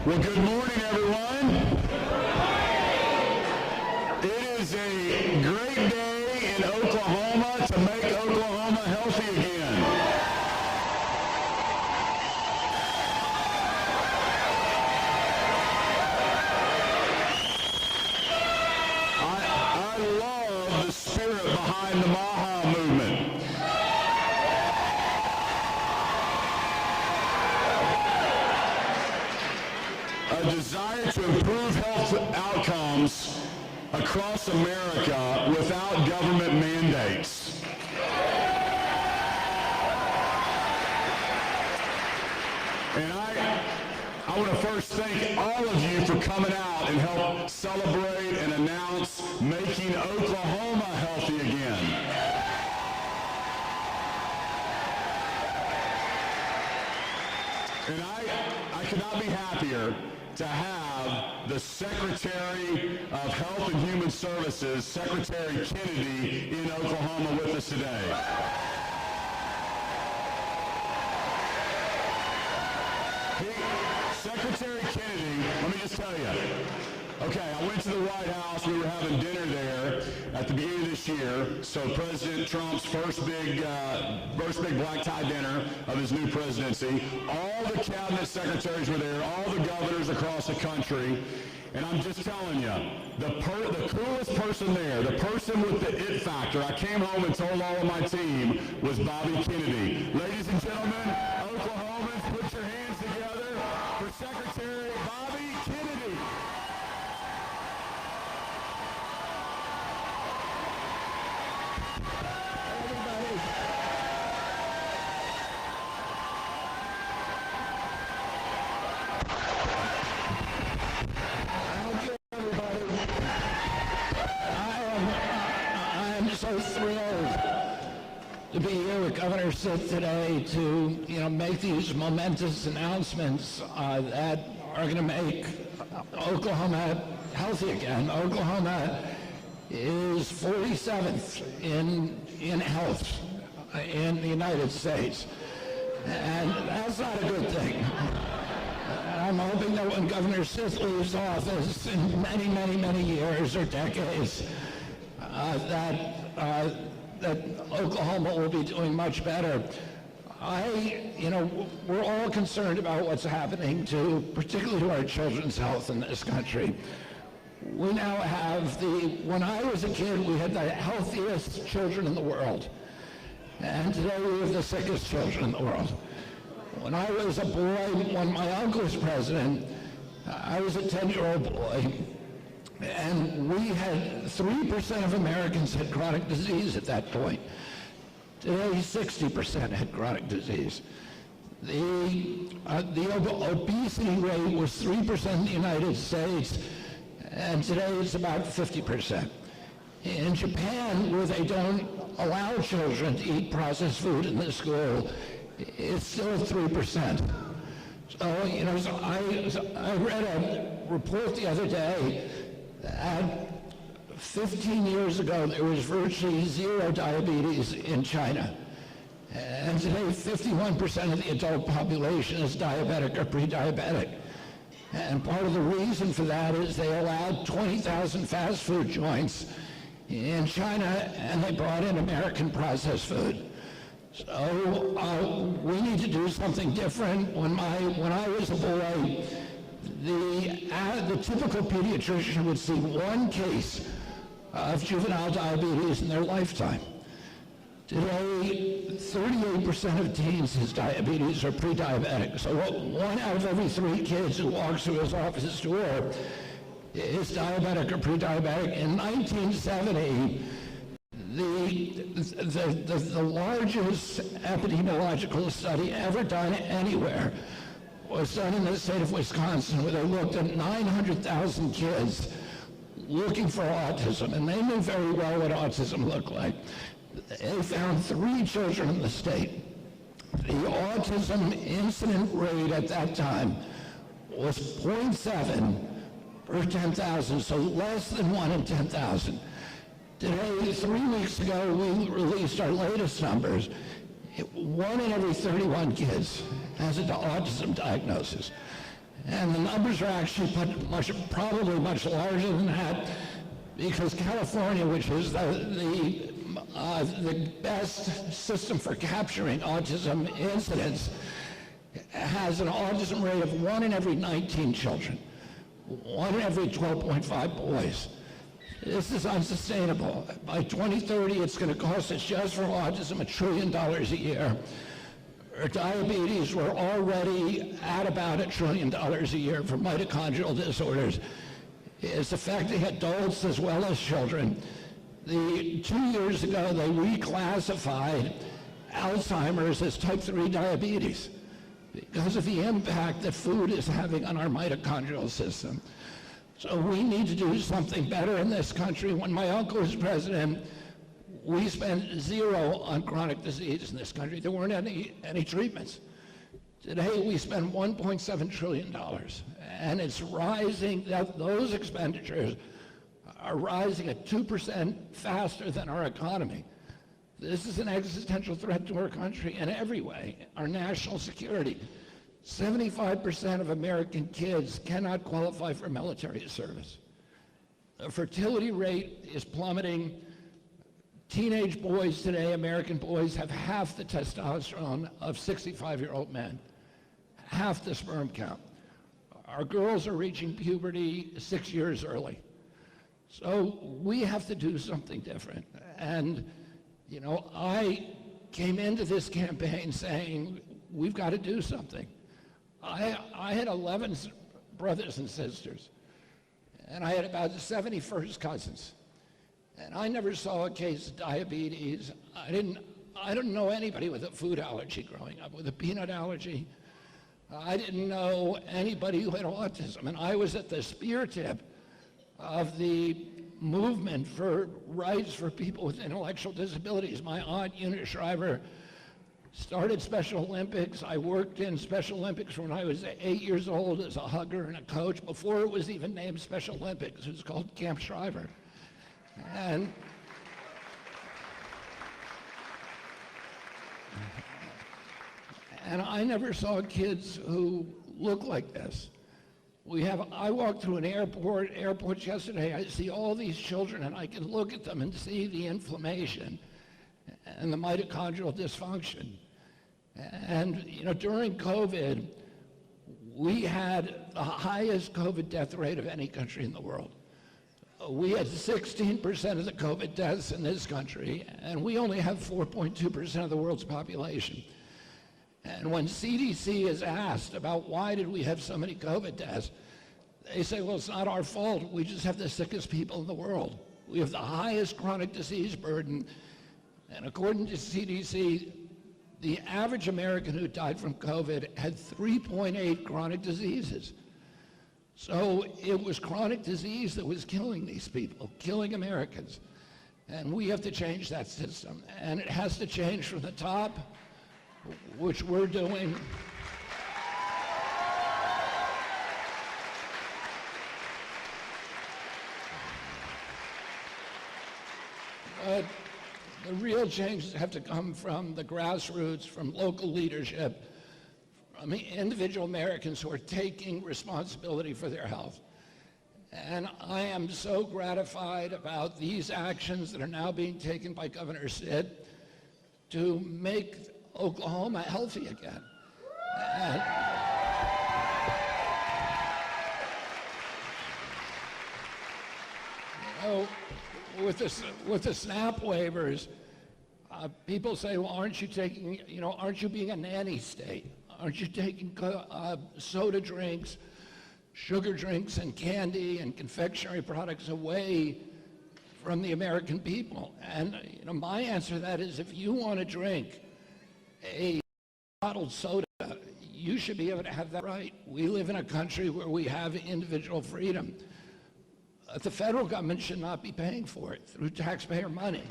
Well, good morning, everyone. It is a great day in Oklahoma to make Oklahoma healthy again. I love the spirit behind the Maha movement. A desire to improve health outcomes across America without government mandates. And I want to first thank all of you for coming out and help celebrate and announce making Oklahoma healthy again. And I could not be happier to have the Secretary of Health and Human Services, Secretary Kennedy, in Oklahoma with us today. Secretary Kennedy, let me just tell you, okay, I went to the White House. We were having dinner there at the beginning of this year. So President Trump's first big black tie dinner of his new presidency. All the cabinet secretaries were there, all the governors across the country. And I'm just telling you, the coolest person there, the person with the it factor, I came home and told all of my team, was Bobby Kennedy. Ladies and gentlemen, Oklahomans, put your hands together for Secretary Bobby Kennedy. So thrilled to be here with Governor Stitt today to, make these momentous announcements that are going to make Oklahoma healthy again. Oklahoma is 47th in health in the United States, and that's not a good thing. I'm hoping that when Governor Stitt leaves office in many, many, many years or decades, that Oklahoma will be doing much better. We're all concerned about what's happening particularly to our children's health in this country. We now have when I was a kid, we had the healthiest children in the world. And today we have the sickest children in the world. When I was a boy, when my uncle was president, I was a 10-year-old boy. And we had 3% of Americans had chronic disease at that point. Today, 60% had chronic disease. The obesity rate was 3% in the United States, and today it's about 50%. In Japan, where they don't allow children to eat processed food in the school, it's still 3%. So, I read a report the other day that 15 years ago, there was virtually zero diabetes in China. And today, 51% of the adult population is diabetic or pre-diabetic. And part of the reason for that is they allowed 20,000 fast food joints in China, and they brought in American processed food. So we need to do something different. When I was a boy, the typical pediatrician would see one case of juvenile diabetes in their lifetime. Today, 38% of teens has diabetes or pre-diabetic. So 1 out of every 3 kids who walks through his office door is diabetic or pre-diabetic. In 1970, the largest epidemiological study ever done anywhere was done in the state of Wisconsin, where they looked at 900,000 kids looking for autism, and they knew very well what autism looked like. They found 3 children in the state. The autism incident rate at that time was 0.7 per 10,000, so less than 1 in 10,000. Today, 3 weeks ago, we released our latest numbers. 1 in every 31 kids has an autism diagnosis. And the numbers are actually probably much larger than that, because California, which is the best system for capturing autism incidents, has an autism rate of 1 in every 19 children, 1 in every 12.5 boys. This is unsustainable. By 2030, it's going to cost us just for autism $1 trillion a year. For diabetes, we're already at about $1 trillion a year for mitochondrial disorders. It's affecting adults as well as children. 2 years ago, they reclassified Alzheimer's as type 3 diabetes because of the impact that food is having on our mitochondrial system. So we need to do something better in this country. When my uncle was president, we spent 0 on chronic disease in this country. There weren't any treatments. Today, we spend $1.7 trillion, and it's rising. Those expenditures are rising at 2% faster than our economy. This is an existential threat to our country in every way. Our national security. 75% of American kids cannot qualify for military service. The fertility rate is plummeting. Teenage boys today, American boys, have half the testosterone of 65-year-old men, half the sperm count. Our girls are reaching puberty 6 years early. So we have to do something different. And, you know, I came into this campaign saying, we've got to do something. I had 11 brothers and sisters, and I had about 70 first cousins. And I never saw a case of diabetes. I didn't know anybody with a food allergy growing up, with a peanut allergy. I didn't know anybody who had autism. And I was at the spear tip of the movement for rights for people with intellectual disabilities. My aunt, Eunice Shriver, started Special Olympics. I worked in Special Olympics when I was 8 years old as a hugger and a coach before it was even named Special Olympics. It was called Camp Shriver. And I never saw kids who look like this. I walked through airports yesterday. I see all these children, and I can look at them and see the inflammation and the mitochondrial dysfunction. And, you know, during COVID, we had the highest COVID death rate of any country in the world. We had 16% of the COVID deaths in this country, and we only have 4.2% of the world's population. And when CDC is asked about why did we have so many COVID deaths, they say, well, it's not our fault. We just have the sickest people in the world. We have the highest chronic disease burden. And according to CDC, the average American who died from COVID had 3.8 chronic diseases. So it was chronic disease that was killing these people, killing Americans. And we have to change that system. And it has to change from the top, which we're doing. But the real changes have to come from the grassroots, from local leadership, from individual Americans who are taking responsibility for their health. And I am so gratified about these actions that are now being taken by Governor Stitt to make Oklahoma healthy again. And with the SNAP waivers, people say, well, aren't you being a nanny state? Aren't you taking soda drinks, sugar drinks, and candy and confectionery products away from the American people? And my answer to that is, if you want to drink a bottled soda, you should be able to have that right. We live in a country where we have individual freedom. The federal government should not be paying for it through taxpayer money.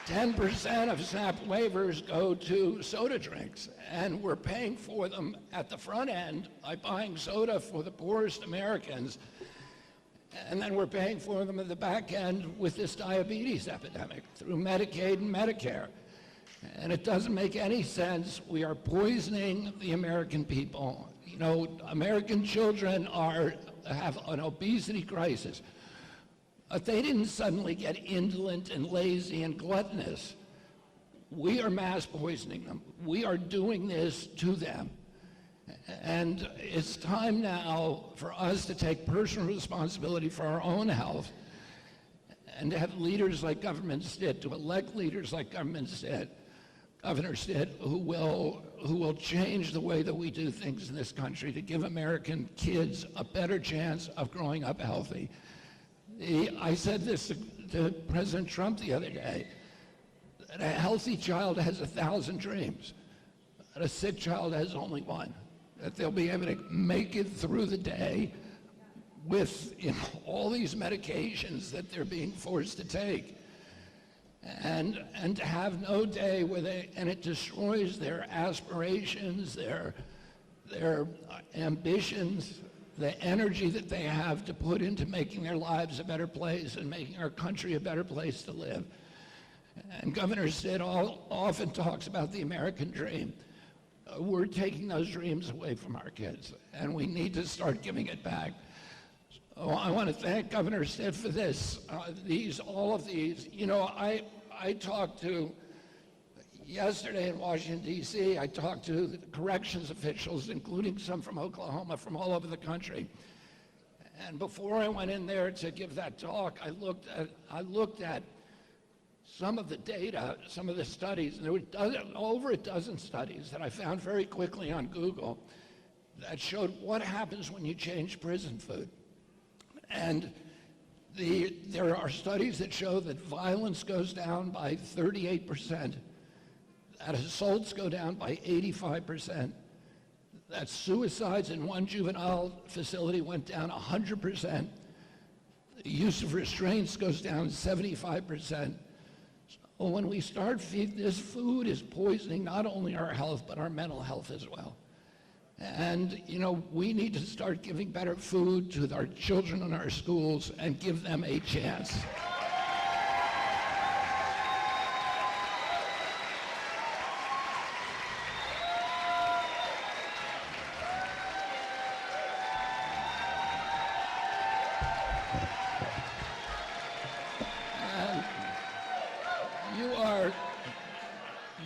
10% of SNAP waivers go to soda drinks, and we're paying for them at the front end by buying soda for the poorest Americans. And then we're paying for them at the back end with this diabetes epidemic through Medicaid and Medicare. And it doesn't make any sense. We are poisoning the American people. You know, American children have an obesity crisis. But they didn't suddenly get indolent and lazy and gluttonous. We are mass poisoning them. We are doing this to them. And it's time now for us to take personal responsibility for our own health and to have leaders like Governor Stitt, to elect leaders like Governor Stitt, who will change the way that we do things in this country to give American kids a better chance of growing up healthy. I said this to President Trump the other day, that a healthy child has 1,000 dreams, and a sick child has only one. That they'll be able to make it through the day with all these medications that they're being forced to take. And to have no day where and it destroys their aspirations, their ambitions, the energy that they have to put into making their lives a better place and making our country a better place to live. And Governor Stitt often talks about the American dream. We're taking those dreams away from our kids, and we need to start giving it back. So I want to thank Governor Stitt for this. All of these. You know, I talked to, yesterday in Washington, D.C., I talked to the corrections officials, including some from Oklahoma, from all over the country. And before I went in there to give that talk, I looked at some of the data, some of the studies, and there were over a dozen studies that I found very quickly on Google that showed what happens when you change prison food. And there are studies that show that violence goes down by 38%, that assaults go down by 85%, that suicides in one juvenile facility went down 100%, the use of restraints goes down 75%. Well, when we start feeding, this food is poisoning not only our health, but our mental health as well. And, you know, we need to start giving better food to our children in our schools and give them a chance.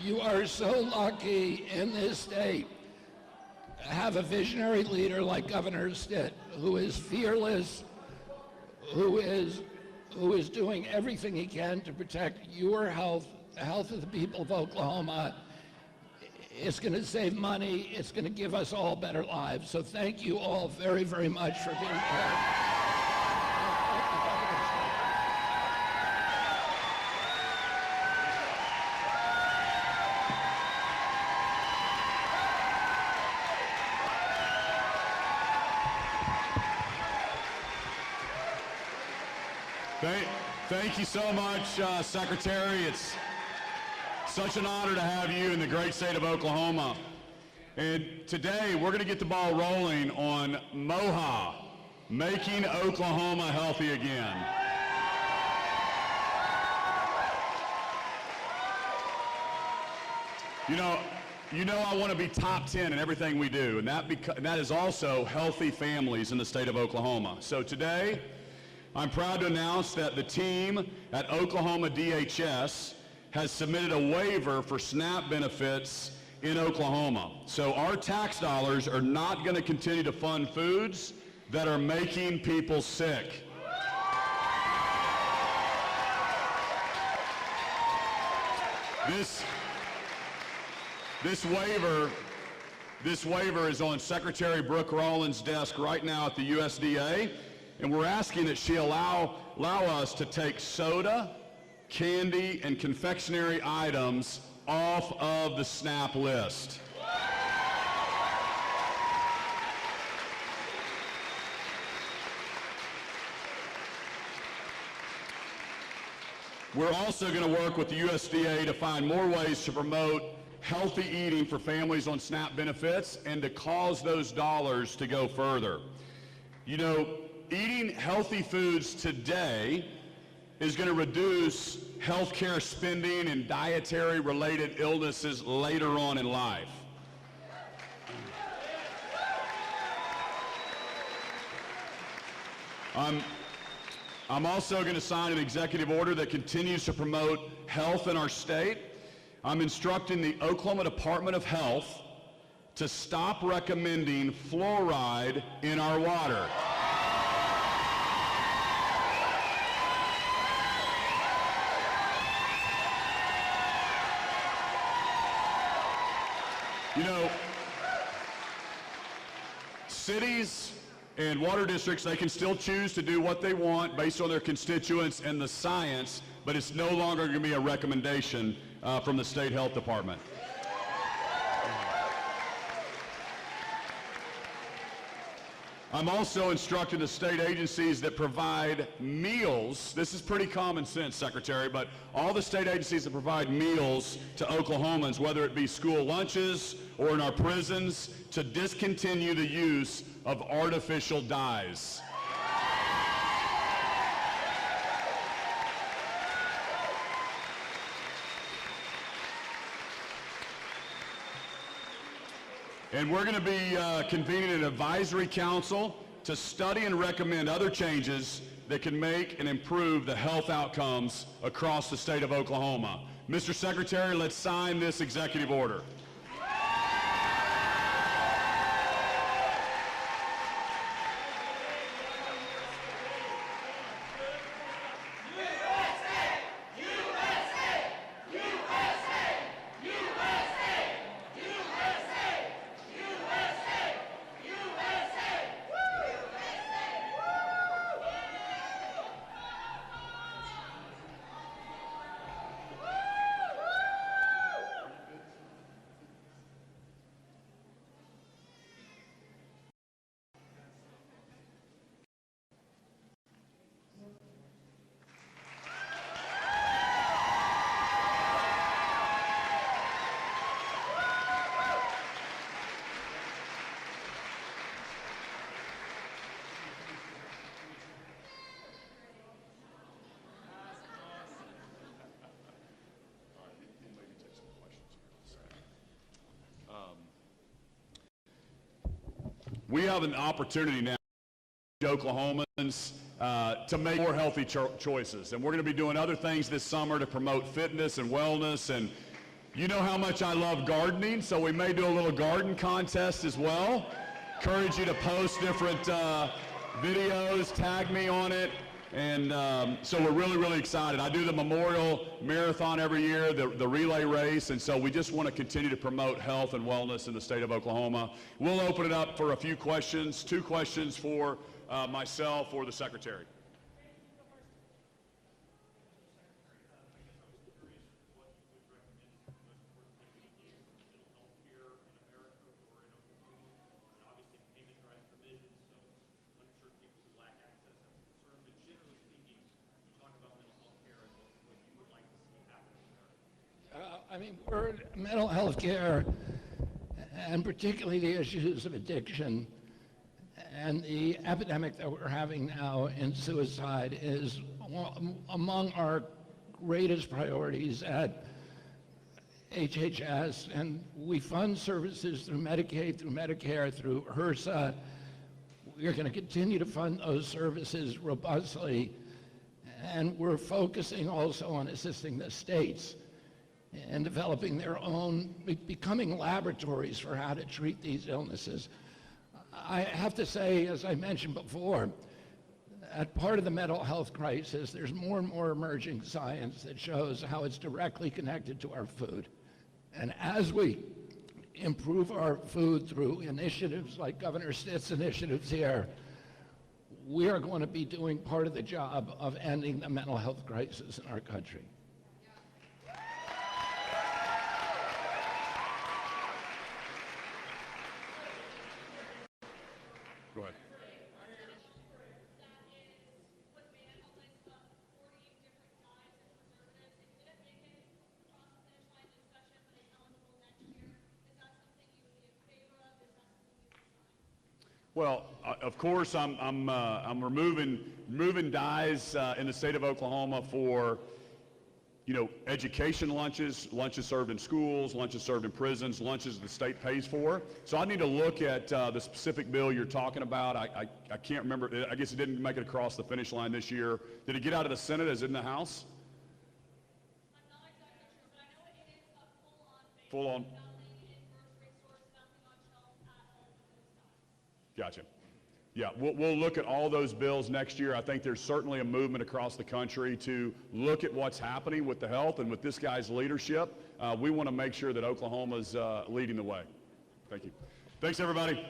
You are so lucky in this state to have a visionary leader like Governor Stitt, who is fearless, who is doing everything he can to protect your health, the health of the people of Oklahoma. It's going to save money. It's going to give us all better lives. So thank you all very, very much for being here. Thank you so much, Secretary. It's such an honor to have you in the great state of Oklahoma. And today, we're going to get the ball rolling on MOHA, Making Oklahoma Healthy Again. You know I want to be top 10 in everything we do, and that is also healthy families in the state of Oklahoma. So today, I'm proud to announce that the team at Oklahoma DHS has submitted a waiver for SNAP benefits in Oklahoma. So our tax dollars are not going to continue to fund foods that are making people sick. This waiver is on Secretary Brooke Rollins' desk right now at the USDA. And we're asking that she allow us to take soda, candy, and confectionery items off of the SNAP list. We're also going to work with the USDA to find more ways to promote healthy eating for families on SNAP benefits and to cause those dollars to go further. You know, eating healthy foods today is going to reduce healthcare spending and dietary related illnesses later on in life. I'm also going to sign an executive order that continues to promote health in our state. I'm instructing the Oklahoma Department of Health to stop recommending fluoride in our water. You know, cities and water districts, they can still choose to do what they want based on their constituents and the science, but it's no longer going to be a recommendation from the state health department. I'm also instructing the state agencies that provide meals. This is pretty common sense, Secretary, but all the state agencies that provide meals to Oklahomans, whether it be school lunches or in our prisons, to discontinue the use of artificial dyes. And we're going to be convening an advisory council to study and recommend other changes that can make and improve the health outcomes across the state of Oklahoma. Mr. Secretary, let's sign this executive order. We have an opportunity now, Oklahomans, to make more healthy choices. And we're going to be doing other things this summer to promote fitness and wellness. And you know how much I love gardening, so we may do a little garden contest as well. Encourage you to post different videos, tag me on it. And so we're really, really excited. I do the Memorial Marathon every year, the relay race, and so we just want to continue to promote health and wellness in the state of Oklahoma. We'll open it up for a few questions, 2 questions for myself or the Secretary. I mean, mental health care, and particularly the issues of addiction and the epidemic that we're having now in suicide is among our greatest priorities at HHS. And we fund services through Medicaid, through Medicare, through HRSA. We're going to continue to fund those services robustly. And we're focusing also on assisting the states and developing their own, becoming laboratories for how to treat these illnesses. I have to say, as I mentioned before, at part of the mental health crisis, there's more and more emerging science that shows how it's directly connected to our food. And as we improve our food through initiatives like Governor Stitt's initiatives here, we are going to be doing part of the job of ending the mental health crisis in our country. Go ahead. Well, of course, I'm removing dyes in the state of Oklahoma for, education lunches served in schools, lunches served in prisons, lunches the state pays for. So I need to look at the specific bill you're talking about. I can't remember. I guess it didn't make it across the finish line this year. Did it get out of the Senate? Is it in the House? I'm not exactly sure, but I know it is a Full on. nothing in grocery stores, nothing on shelves at home with those Gotcha. Yeah, we'll look at all those bills next year. I think there's certainly a movement across the country to look at what's happening with the health, and with this guy's leadership, we want to make sure that Oklahoma's leading the way. Thank you. Thanks, everybody.